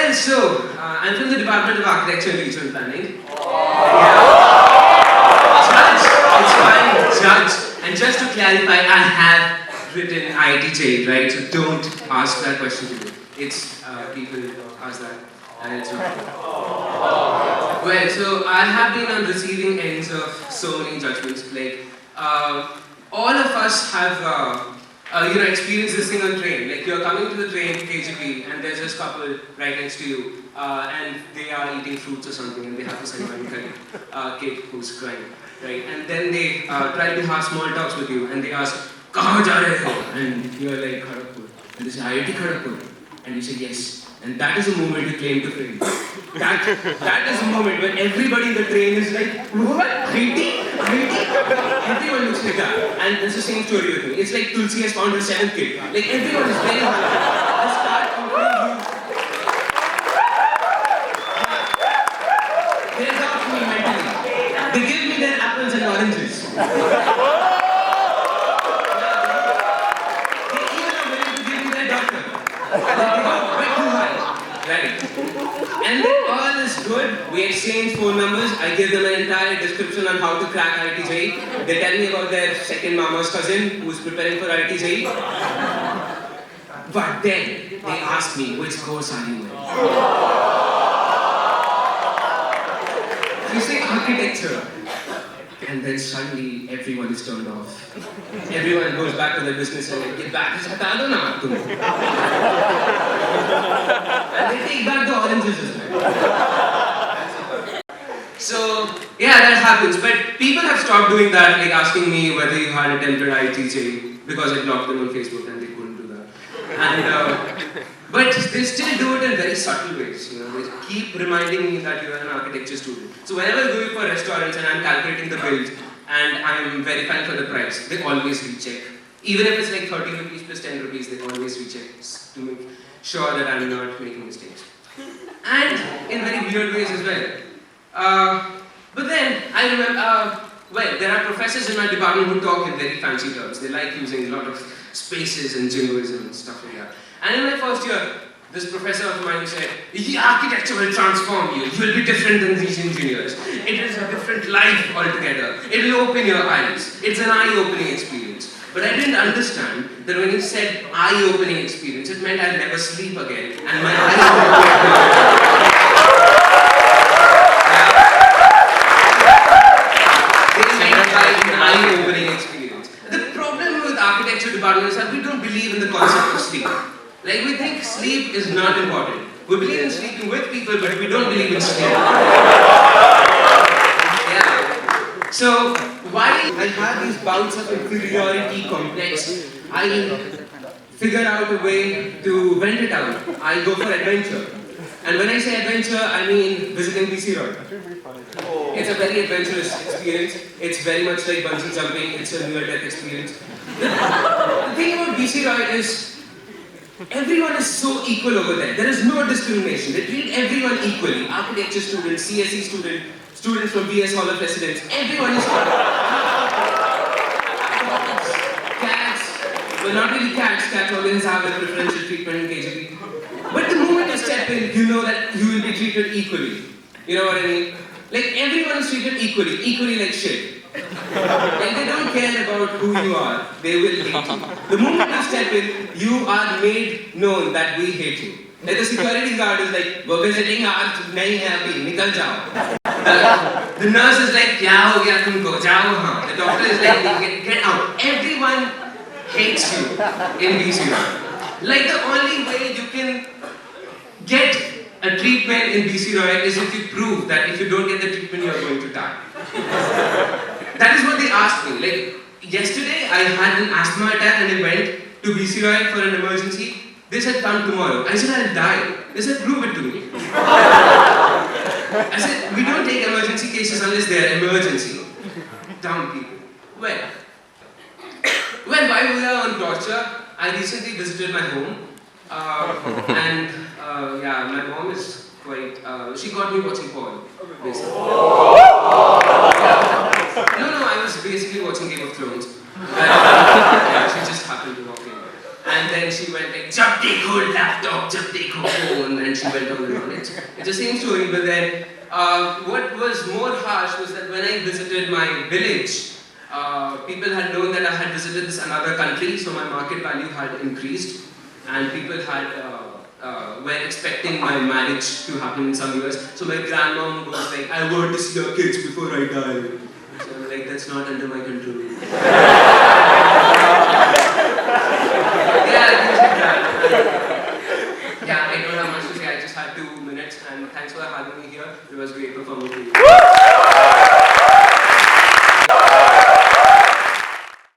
Well, so, I'm from the Department of Architecture and Regional Planning. Judge, it's fine, judge. And just to clarify, I have written IIT right? So don't ask that question to me. It's, people ask that, and it's not. Well, so I have been on receiving ends of so many judgments. Like, all of us have, experienced this thing on train. Like, you're coming to the train, KGP, and there's this couple right next to you, and they are eating fruits or something, and they have this annoying kid who's crying, right? And then they try to have small talks with you, and they ask, "Kahan ja rahe ho?" And you're like, "Kharagpur." And they say, "IIT Kharagpur." And you say, "Yes." And that is a moment you claim to fame. That is a moment when everybody in the train is like, "What? IIT? Everyone looks like that. And there's the same story with me. It's like Tulsi has found her 7th kid. Like everyone is very happy. I start comparing you. They adopt me mentally. They give me their apples and oranges. They even are willing to give me their doctor. They go way too high. Right. And then all is good. We exchange phone numbers. I give them an entire description on how to crack IIT. They tell me about their second mama's cousin who's preparing for IIT. But then they ask me, which course are you in? You say architecture. And then suddenly everyone is turned off. Everyone goes back to their business and they get back. And they take back the oranges as well. So, yeah, that happens. But people have stopped doing that, like asking me whether you had attempted IIT because I blocked them on Facebook and they couldn't do that. And, but they still do it in very subtle ways. You know, they keep reminding me that you are an architecture student. So whenever I go for restaurants and I'm calculating the bills and I'm verifying for the price, they always recheck. Even if it's like 30 rupees plus 10 rupees, they always recheck to make sure that I'm not making mistakes. And in very weird ways as well. But then I remember, well, there are professors in my department who talk in very fancy terms. They like using a lot of spaces and jingoism and stuff like that. And in my first year, this professor of mine said, "Architecture will transform you. You will be different than these engineers. It is a different life altogether. It will open your eyes. It's an eye-opening experience." But I didn't understand that when he said eye-opening experience, it meant I'd never sleep again. And my eyes would open. They meant by an eye-opening experience. The problem with architecture departments is that we don't believe in the concept of sleep. Like, we think sleep is not important. We believe in sleeping with people, but we don't believe in sleep. Yeah. So, while I have these bouts of inferiority complex, I figure out a way to vent it out. I go for adventure. And when I say adventure, I mean visiting BC Roy. It's a very adventurous experience. It's very much like bungee jumping. It's a near-death experience. The thing about BC Roy is, everyone is so equal over there. There is no discrimination. They treat everyone equally. Architecture students, CSE students, students from BS Hall of Residence, everyone is equal. Cats, well, not really cats. Cats always have a preferential treatment in KGP. But the moment you step in, you know that you will be treated equally. You know what I mean? Like, everyone is treated equally like shit. Like, they don't care about who you are, they will hate you. The moment you step in, you are made known that we hate you. Like, the security guard is like, "We're visiting, aaj nahi hai abhi, nikal jao." The nurse is like, "Kya ho gaya tumko, jao haan." The doctor is like, "Get out." Everyone hates you in BC. Like, the only way you can get a treatment in BC Roy is if you prove that if you don't get the treatment, you're going to die. That is what they asked me. Like, yesterday I had an asthma attack and I went to BC Roy for an emergency. They said, "Come tomorrow." I said, "I'll die." They said, "Prove it to me." I said, "We don't take emergency cases unless they are emergency." Dumb people. Well, while we are on torture, I recently visited my home. And yeah, my mom is quite, she got me watching porn, basically. No, I was basically watching Game of Thrones. And, yeah, she just happened to walk in. And then she went like, "Jab dekho laptop." jab dekho phone, and she went on and on. It's the same story, but then what was more harsh was that when I visited my village, people had known that I had visited this another country, so my market value had increased, and people had were expecting my marriage to happen in some years. So my grandmom was like, "I want to see your kids before I die." So I'm like, "That's not under my control." Yeah, things like that. Yeah, I don't have much to say. I just had 2 minutes, and thanks for having me here. It was a great performance.